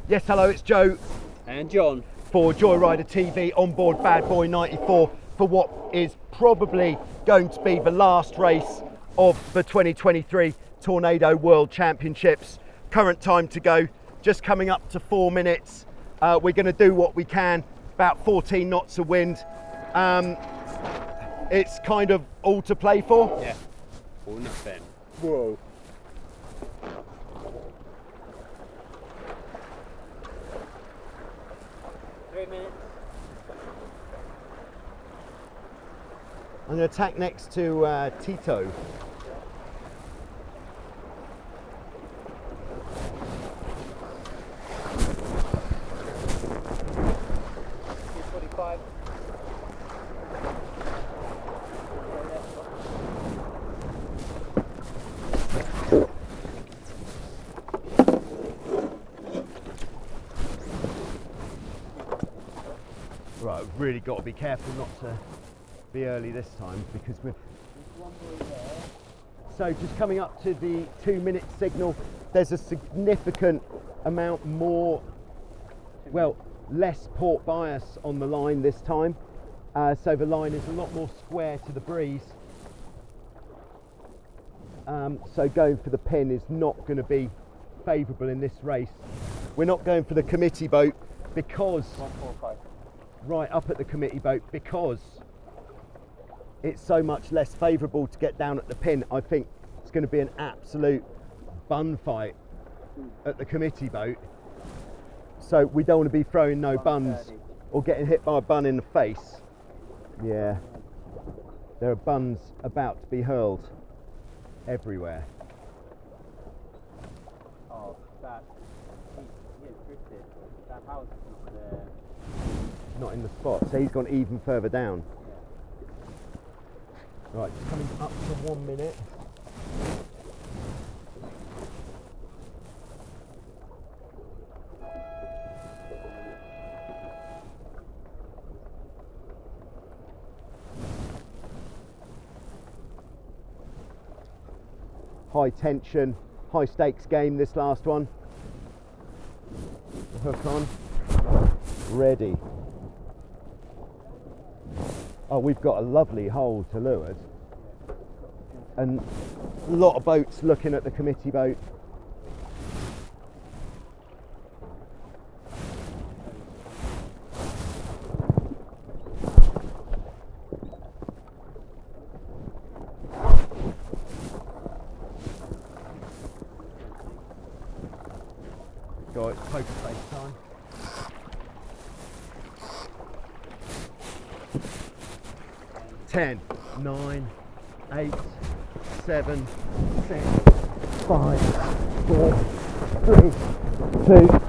Yes, hello, it's Joe and John for Joyrider TV Onboard Bad Boy 94 for what is probably going to be the last race of the 2023 Tornado World Championships. Current time to go, just coming up to 4 minutes. We're going to do what we can, about 14 knots of wind. It's kind of all to play for. Yeah, or nothing. Whoa. I'm going to tack next to Tito. Right, I've really got to be careful not to be early this time because we're... So just coming up to the 2-minute signal, there's a significant amount more, well, less port bias on the line this time. So the line is a lot more square to the breeze. So going for the pin is not going to be favourable in this race. We're not going for the committee boat because... right up at the committee boat because it's so much less favourable to get down at the pin. I think it's going to be an absolute bun fight at the committee boat. So we don't want to be throwing no buns or getting hit by a bun in the face. Yeah, there are buns about to be hurled everywhere. Oh, he has drifted. That house is not in the spot, so he's gone even further down. Right, just coming up to 1 minute. High tension, high stakes game this last one. Hook on, ready. Oh, we've got a lovely hole to leeward and a lot of boats looking at the committee boat. Got it, poker face time. Ten, 9, 8, 7, 6, 5, 4, 3, 2.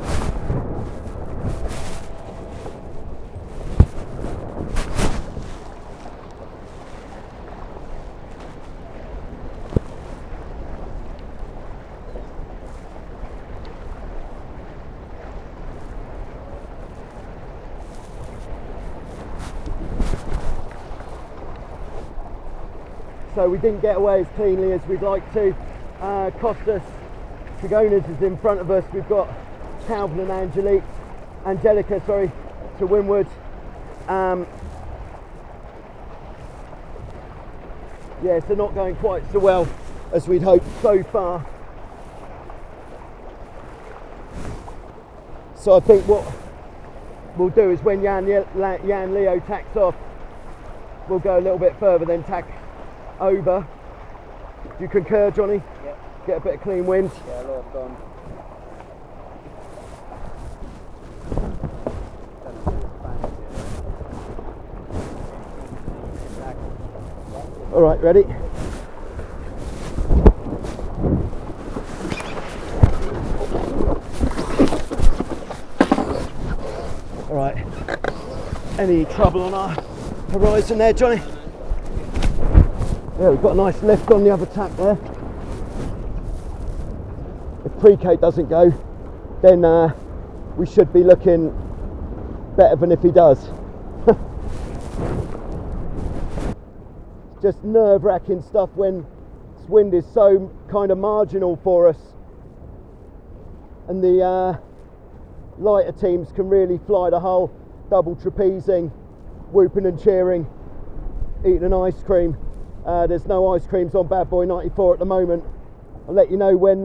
So we didn't get away as cleanly as we'd like to. Costas Dragoon is in front of us. We've got Calvin and Angelica, to windward. Yeah, so not going quite so well as we'd hoped so far. So I think what we'll do is when Jan Leo tacks off, we'll go a little bit further, then tack over. Do you concur, Johnny? Yep. Get a bit of clean wind. Yeah, a lot of gone. All right, ready? All right. Any trouble on our horizon there, Johnny? Yeah, we've got a nice lift on the other tack there. If Pre-K doesn't go, then we should be looking better than if he does. Just nerve-wracking stuff when this wind is so kind of marginal for us, and the lighter teams can really fly the hull, double trapezing, whooping and cheering, eating an ice cream. There's no ice creams on Bad Boy 94 at the moment. I'll let you know when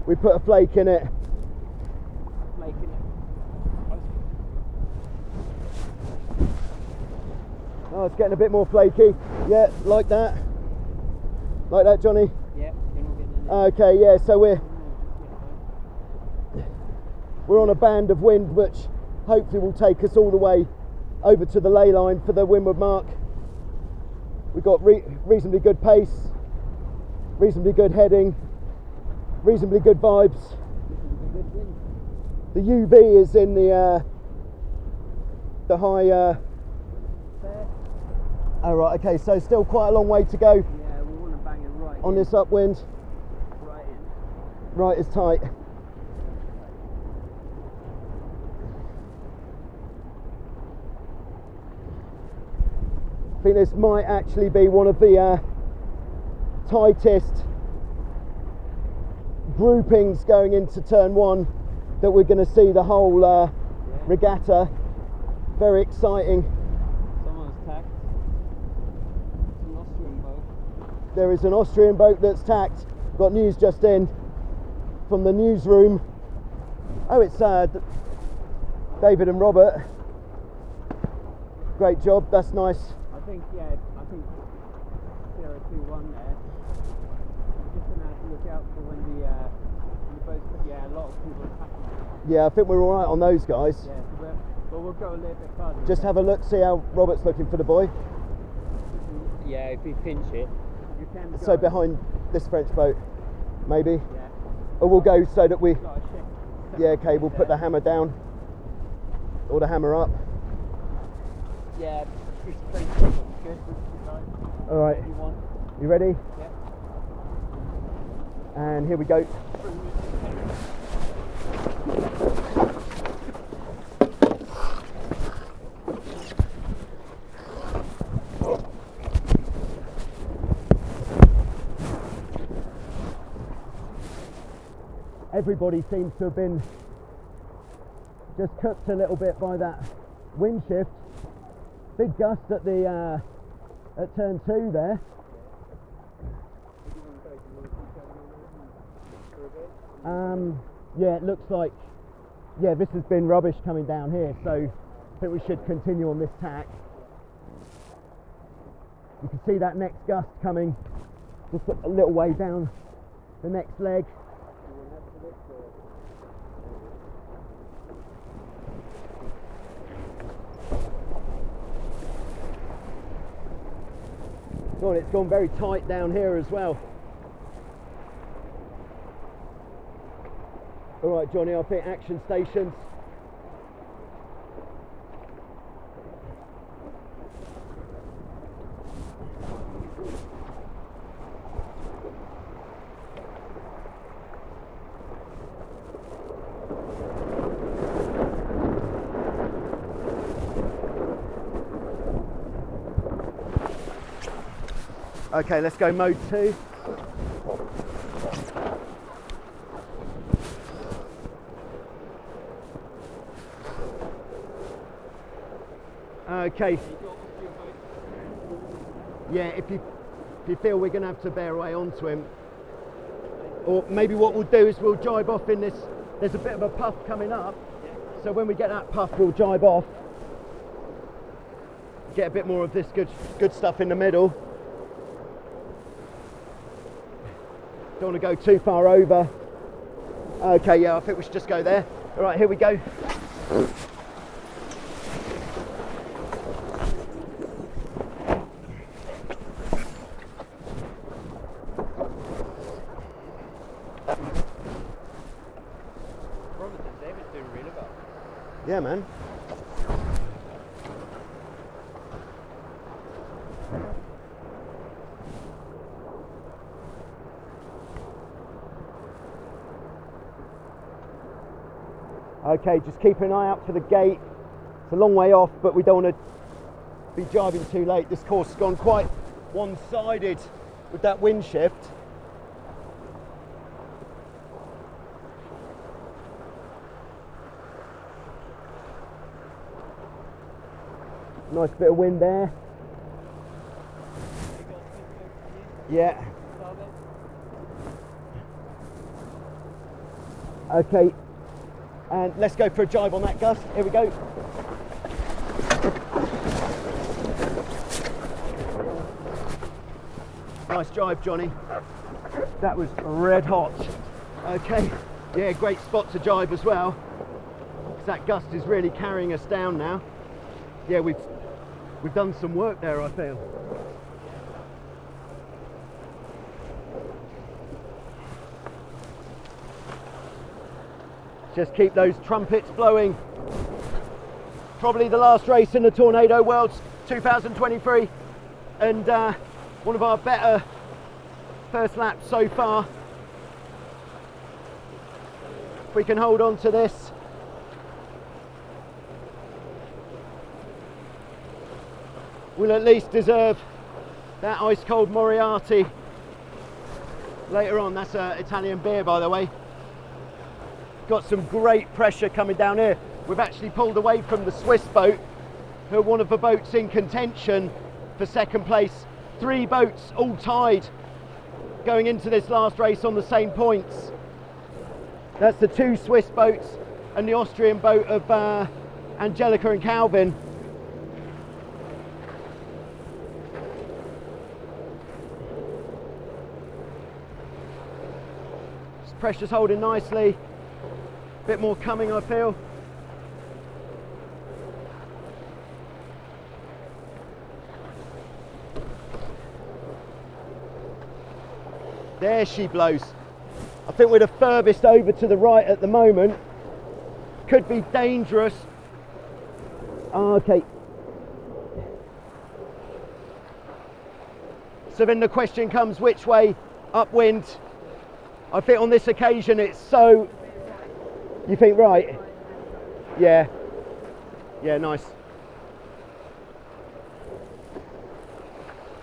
we put a flake in it. Oh, it's getting a bit more flaky. Yeah, like that. Like that, Johnny? Yeah, okay, yeah, so we're on a band of wind which hopefully will take us all the way over to the ley line for the windward mark. We've got reasonably good pace, reasonably good heading, reasonably good vibes. The UV is in the high. Oh right, okay, so still quite a long way to go. Yeah, we want to bang it right on in. this upwind. Right in. Right is tight. I think this might actually be one of the tightest groupings going into turn one that we're going to see the whole regatta. Very exciting. Someone's tacked. It's an Austrian boat. There is an Austrian boat that's tacked. Got news just in from the newsroom. Oh, it's David and Robert. Great job, that's nice. I think 021 there. We're just going to have to look out for when the boats, yeah, a lot of people are packing. Yeah, I think we're all right on those guys. Yeah, but we'll go a little bit further. Just have a look, see how Robert's looking for the buoy. Yeah, if we pinch it, you can go. So behind this French boat, maybe? Yeah. Or we'll go so that we... Got a ship. Yeah, okay, we'll put the hammer down. Or the hammer up. Yeah, this French boat looks good. Alright, You want? you ready? Yeah. And here we go. Everybody seems to have been just cooked a little bit by that wind shift. Big gust at the at turn 2 there. Yeah, it looks like, yeah, this has been rubbish coming down here, so I think we should continue on this tack. You can see that next gust coming just a little way down the next leg. God, it's gone very tight down here as well. All right, Johnny, I'll pick action stations. Okay, let's go mode 2. Okay. Yeah, if you feel we're going to have to bear away onto him, or maybe what we'll do is we'll jibe off in this. There's a bit of a puff coming up, so when we get that puff, we'll jibe off. Get a bit more of this good stuff in the middle. Don't want to go too far over. Okay, yeah, I think we should just go there. All right, here we go. David's doing really well. Yeah, man. Okay, just keep an eye out for the gate. It's a long way off, but we don't want to be driving too late. This course has gone quite one-sided with that wind shift. Nice bit of wind there. Yeah. Okay, and let's go for a jibe on that gust. Here we go. Nice jibe, Johnny. That was red hot. Okay, yeah, great spot to jibe as well. That gust is really carrying us down now. Yeah, we've done some work there, I feel. Just keep those trumpets blowing. Probably the last race in the Tornado Worlds 2023, and one of our better first laps so far. If we can hold on to this. We'll at least deserve that ice cold Moriarty later on. That's Italian beer, by the way. Got some great pressure coming down here. We've actually pulled away from the Swiss boat, who are one of the boats in contention for second place. 3 boats all tied going into this last race on the same points. That's the 2 Swiss boats and the Austrian boat of Angelica and Calvin. Pressure's holding nicely. Bit more coming, I feel. There she blows. I think we're the furthest over to the right at the moment. Could be dangerous. Oh, okay. So then the question comes, which way? Upwind. I think on this occasion it's so... You think right? Yeah. Yeah, nice.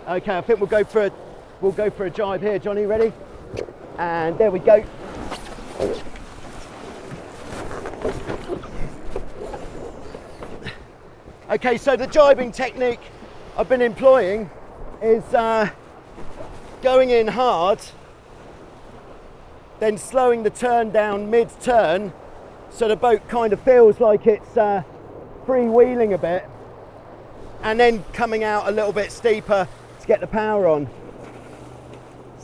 Okay, I think we'll go for a jibe here, Johnny. Ready? And there we go. Okay, so the jibing technique I've been employing is going in hard, then slowing the turn down mid-turn, so the boat kind of feels like it's freewheeling a bit, and then coming out a little bit steeper to get the power on.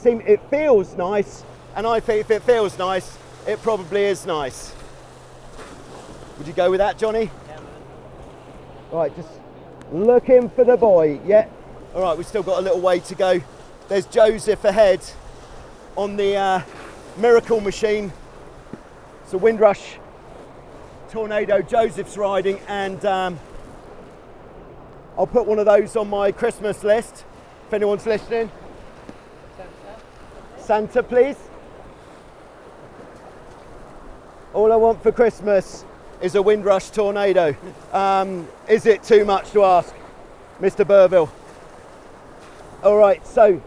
It feels nice, and I think if it feels nice, it probably is nice. Would you go with that, Johnny? Yeah, man. Right, just looking for the buoy. Yeah. All right, we've still got a little way to go. There's Joseph ahead on the Miracle machine. It's a Windrush Tornado Joseph's riding, and I'll put one of those on my Christmas list if anyone's listening. Santa, please. All I want for Christmas is a Windrush Tornado. Is it too much to ask, Mr. Burville? All right, so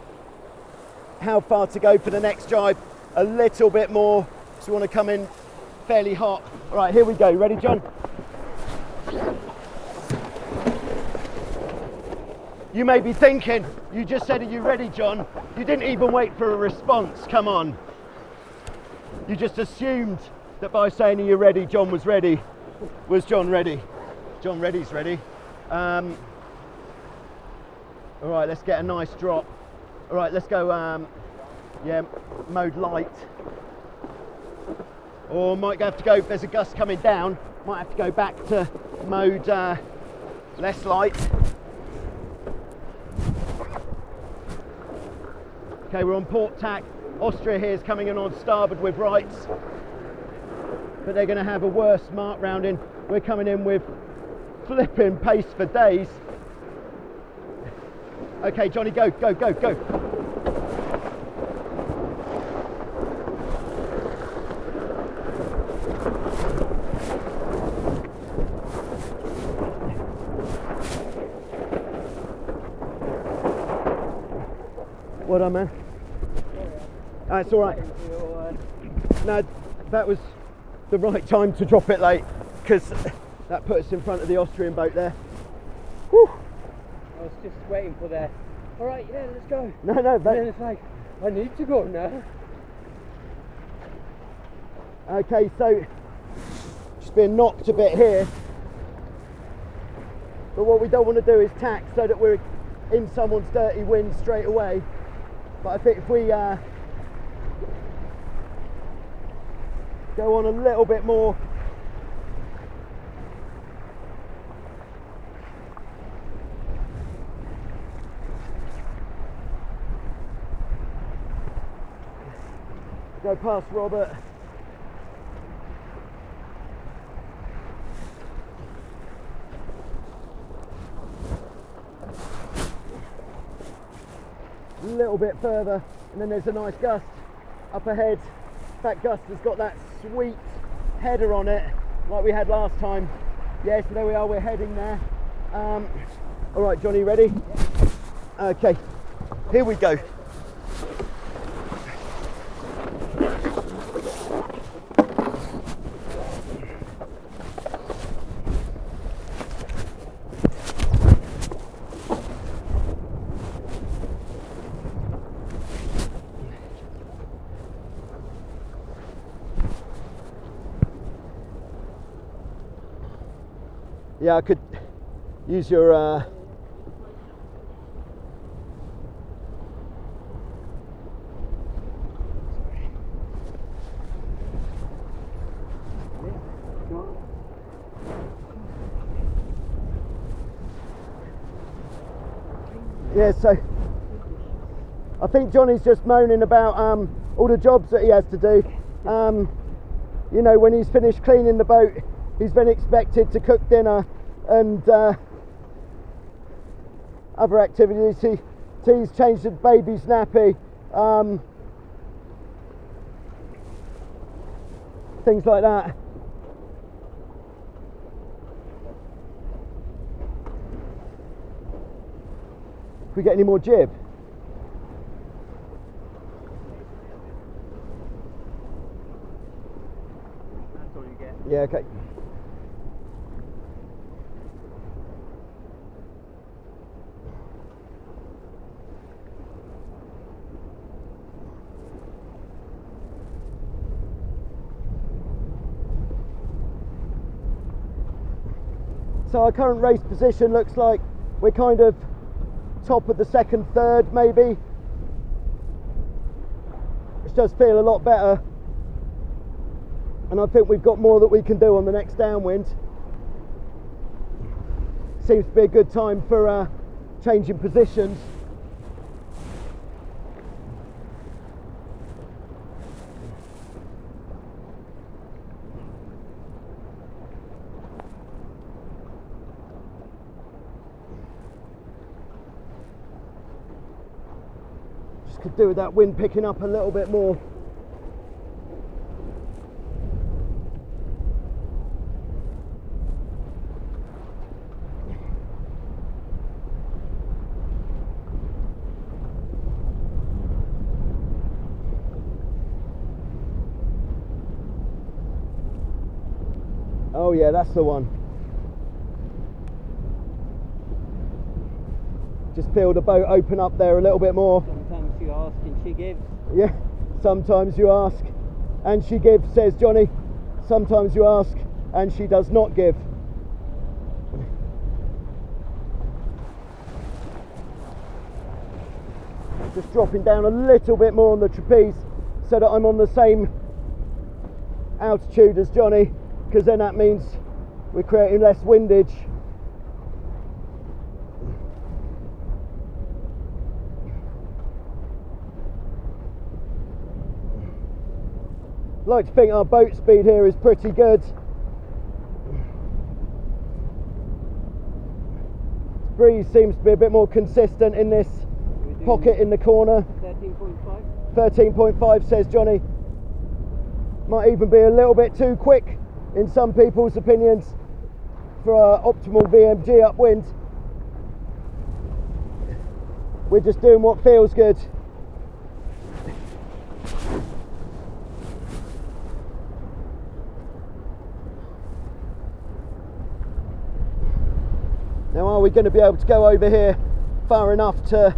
how far to go for the next jibe? A little bit more, so we want to come in fairly hot. All right, here we go. Ready, John? You may be thinking, you just said, are you ready, John? You didn't even wait for a response. Come on. You just assumed that by saying, are you ready, John was ready. Was John ready? John Reddy's ready. All right, let's get a nice drop. All right, let's go, yeah, mode light. Or might have to go, if there's a gust coming down, might have to go back to mode less light. Okay, we're on port tack. Austria here is coming in on starboard with rights, but they're going to have a worse mark rounding. We're coming in with flipping pace for days. Okay, Johnny, go, go, go, go. Well done, man. It's all right. No, that was the right time to drop it late, because that put us in front of the Austrian boat there. Whew. I was just waiting for the, alright, yeah, let's go. No, And then it's like, I need to go now. okay, so just being knocked a bit here. But what we don't want to do is tack so that we're in someone's dirty wind straight away. But I think if we go on a little bit more, go past Robert. A little bit further, and then there's a nice gust up ahead. That gust has got that sweet header on it like we had last time. Yeah, so there we are, we're heading there. All right, Johnny, ready? Okay, here we go. Yeah, I could use your yeah, so I think Johnny's just moaning about all the jobs that he has to do. You know, when he's finished cleaning the boat, he's been expected to cook dinner and other activities. He's changed the baby's nappy, things like that. If we get any more jib? That's all you get. Yeah, okay. So our current race position looks like we're kind of top of the second third maybe, which does feel a lot better, and I think we've got more that we can do on the next downwind. Seems to be a good time for changing positions. Could do with that wind picking up a little bit more. Oh yeah, that's the one. Just feel the boat open up there a little bit more. Sometimes you ask and she gives. Yeah, sometimes you ask and she gives, says Johnny. Sometimes you ask and she does not give. Just dropping down a little bit more on the trapeze so that I'm on the same altitude as Johnny, because then that means we're creating less windage. I like to think our boat speed here is pretty good. Breeze seems to be a bit more consistent in this pocket in the corner. 13.5. 13.5 says Johnny. Might even be a little bit too quick in some people's opinions for our optimal VMG upwind. We're just doing what feels good. Now, are we going to be able to go over here far enough to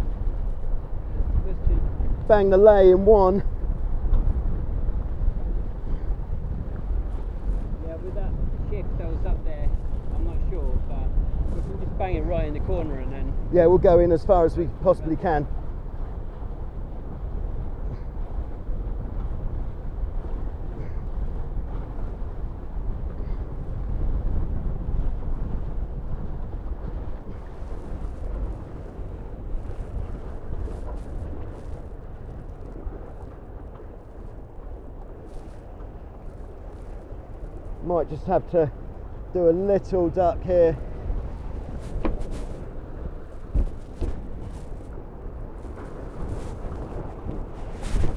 bang the lay in one? Yeah, with that shift that was up there, I'm not sure, but we can just bang it right in the corner and then... Yeah, we'll go in as far as we possibly can. Might just have to do a little duck here.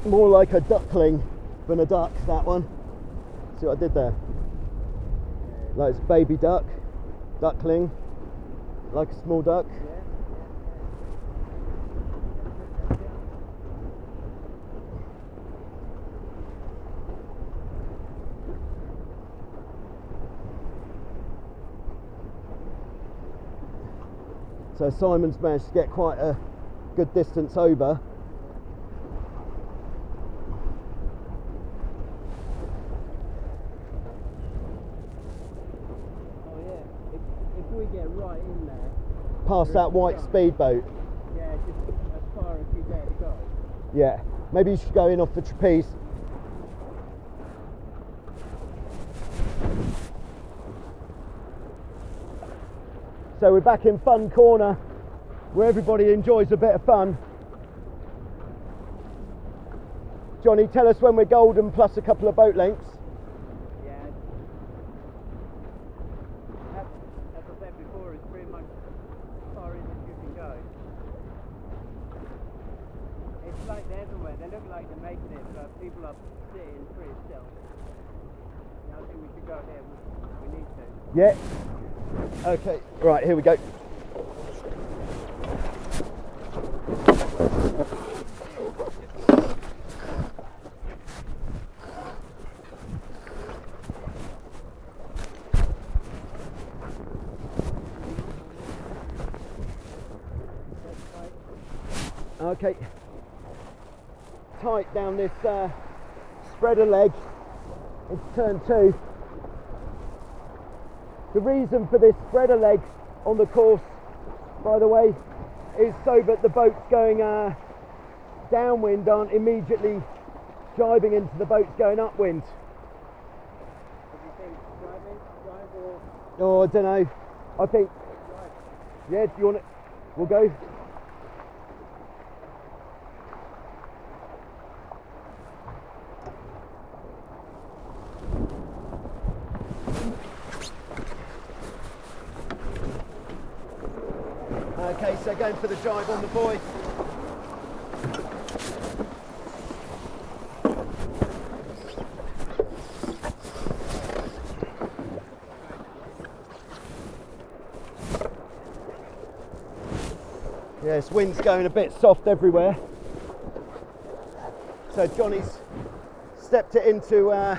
More like a duckling than a duck, that one. See what I did there? Like it's baby duck, duckling, like a small duck. So Simon's managed to get quite a good distance over. Oh yeah, if we get right in there. Past that white speedboat. Yeah, just as far as you dare to go. Yeah, maybe you should go in off the trapeze. So we're back in Fun Corner, where everybody enjoys a bit of fun. Johnny, tell us when we're golden plus a couple of boat lengths. Yeah. As I said before, it's pretty much as far in as you can go. It's like they're everywhere. They look like they're making it, but people are sitting pretty still. Yeah, I think we should go here. We need to. Yeah. Okay, right, here we go. Okay, tight down this spreader leg into turn 2. The reason for this spreader leg on the course, by the way, is so that the boats going downwind aren't immediately jibing into the boats going upwind. What do you think? Drive or... Oh, I don't know. I think... Drive. Yeah, do you want it? We'll go. Okay, so going for the jibe on the buoy. Yes, wind's going a bit soft everywhere. So Johnny's stepped it into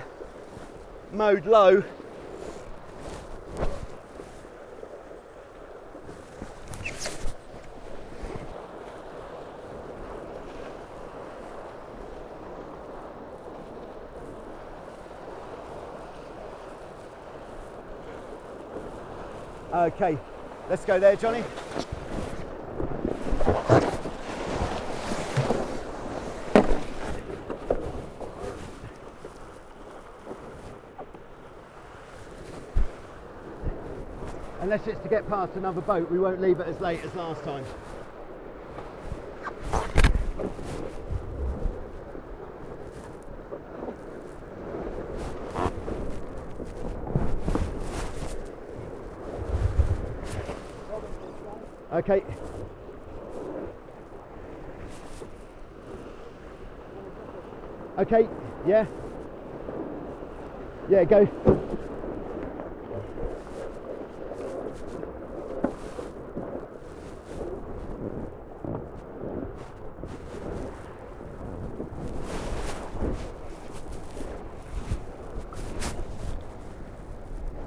mode low. Okay, let's go there, Johnny. Unless it's to get past another boat, we won't leave it as late as last time. Okay. Okay, yeah. Yeah, go.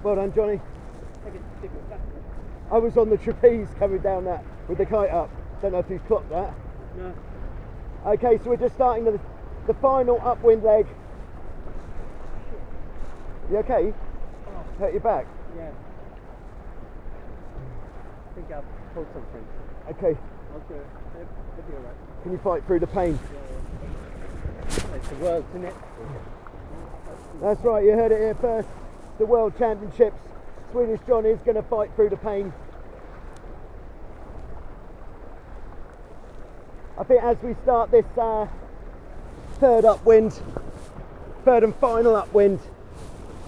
Well done, Johnny. Take a stick of that. I was on the trapeze coming down that with the kite up. Don't know if you've clocked that. No. Okay, so we're just starting the final upwind leg. You okay? Oh. Hurt your back? Yeah. I think I've pulled something. Okay. I'll do it. It'll be alright. Can you fight through the pain? Yeah. It's the world, isn't it? That's right, you heard it here first. The World Championships. Swedish John is going to fight through the pain. I think as we start this third and final upwind,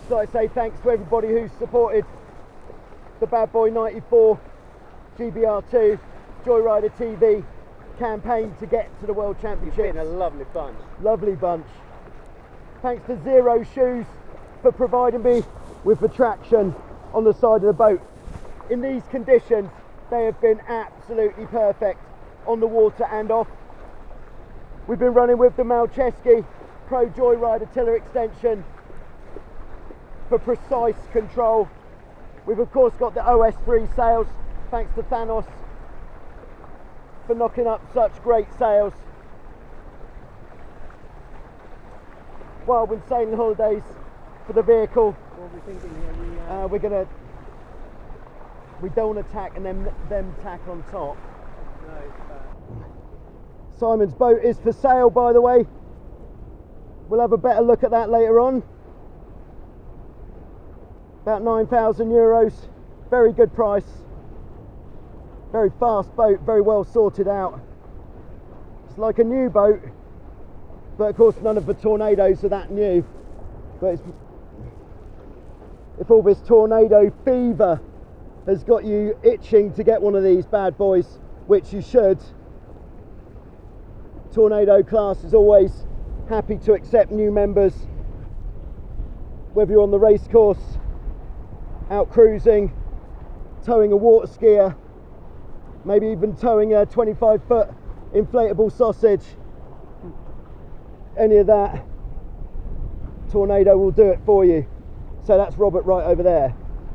so I say thanks to everybody who's supported the Bad Boy 94 GBR2 Joyrider TV campaign to get to the World Championships. You've been a lovely bunch. Lovely bunch. Thanks to Zero Shoes for providing me with the traction on the side of the boat. In these conditions, they have been absolutely perfect on the water and off. We've been running with the Malcheski Pro Joyrider tiller extension for precise control. We've of course got the OS3 sails, thanks to Thanos for knocking up such great sails. Wildwind Sailing Holidays for the vehicle. What are we thinking here? We don't attack and then them tack on top. No, it's bad. Simon's boat is for sale, by the way. We'll have a better look at that later on. About 9,000 euros. Very good price. Very fast boat, very well sorted out. It's like a new boat, but of course none of the tornadoes are that new. But if all this tornado fever has got you itching to get one of these bad boys, which you should, Tornado Class is always happy to accept new members, whether you're on the race course, out cruising, towing a water skier, maybe even towing a 25-foot inflatable sausage. Any of that, Tornado will do it for you. So that's Robert right over there.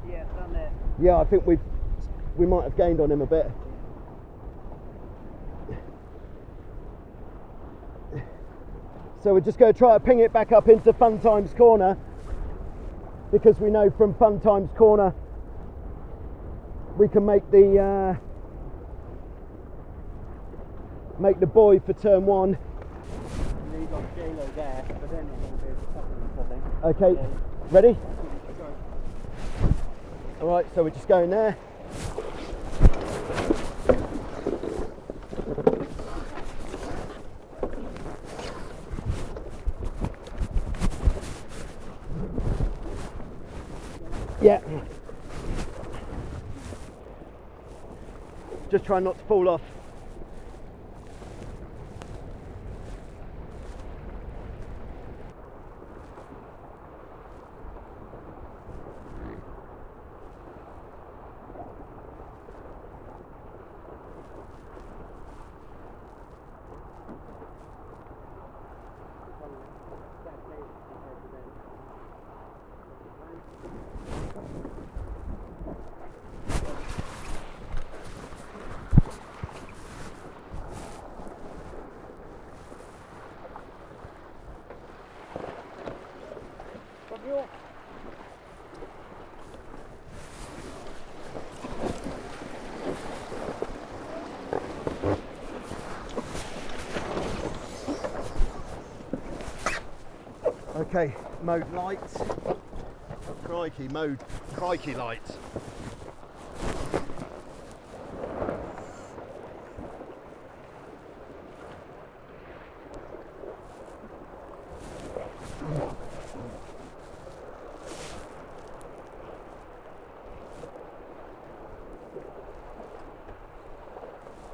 Yeah, done there. Yeah, I think we might have gained on him a bit. So we're just going to try to ping it back up into Fun Times Corner, because we know from Fun Times Corner we can make the buoy for turn one. And you got J-Lo there, but then you're going to be able to supplement, I think. Okay, Yeah. ready? Go. Alright, so we're just going there. Yeah. Just try not to fall off. Okay, mode light. Crikey, mode crikey light.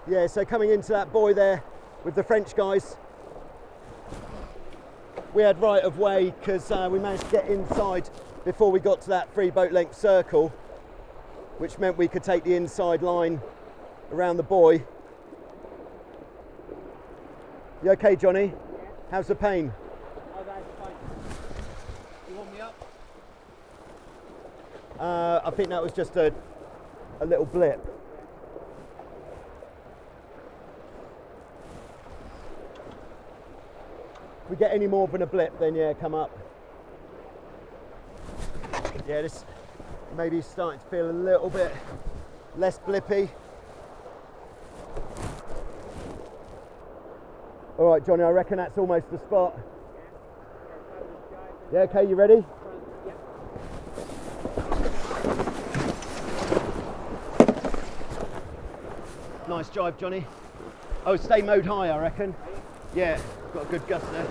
Yeah, so coming into that buoy there with the French guys, we had right of way because we managed to get inside before we got to that 3 boat length circle, which meant we could take the inside line around the buoy. You okay, Johnny? Yeah. How's the pain? Oh, that's fine. You want me up? I think that was just a a little blip. If we get any more than a blip, then yeah, come up. Yeah, this maybe is starting to feel a little bit less blippy. All right, Johnny, I reckon that's almost the spot. Yeah, okay, you ready? Nice jibe, Johnny. Oh, stay mode high, I reckon. Yeah, got a good gust there.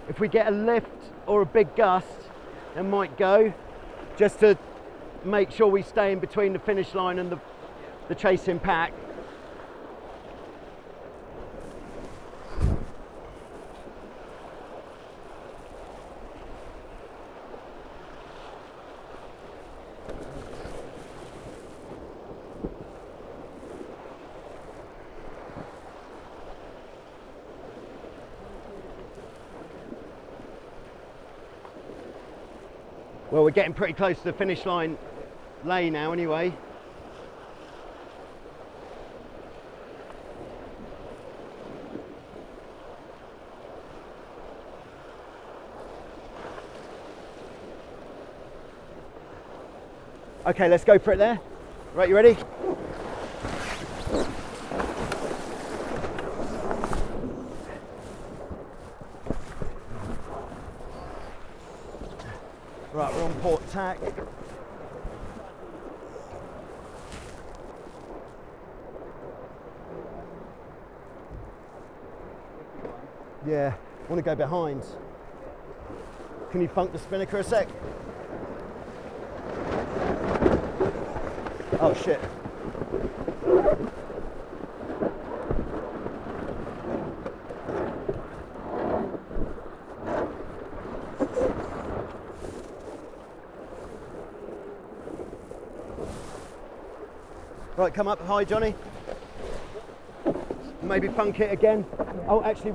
If we get a lift or a big gust, it might go, just to make sure we stay in between the finish line and the chasing pack. Well, we're getting pretty close to the finish line lay now anyway. Okay, let's go for it there. Right, you ready? Right, we're on port tack. Yeah, want to go behind. Can you funk the spinnaker a sec? Oh shit. Right, come up high, Johnny. Maybe funk it again. Oh, actually,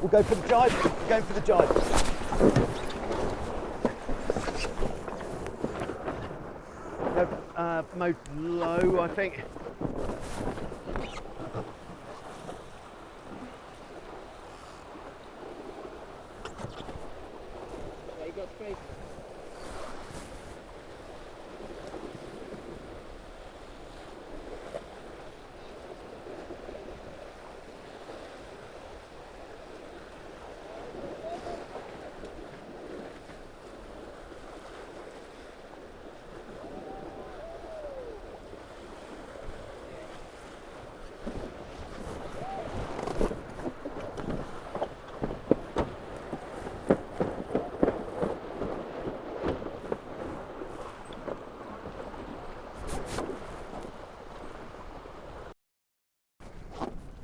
we'll go for the jibe. We're going for the jibe. No, mode low, I think. Yeah, you got space.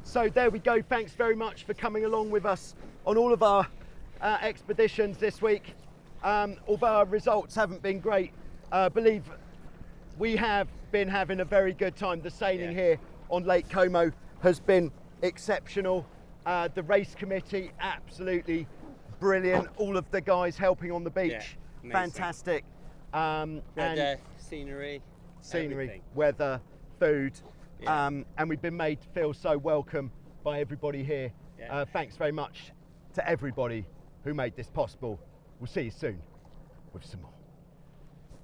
So there we go. Thanks very much for coming along with us on all of our expeditions this week. Although our results haven't been great, believe we have been having a very good time. The sailing here on Lake Como has been exceptional. The race committee, absolutely brilliant. All of the guys helping on the beach, fantastic. And scenery, everything. Weather, food. And we've been made to feel so welcome by everybody here. Thanks very much to everybody who made this possible. We'll see you soon with some more.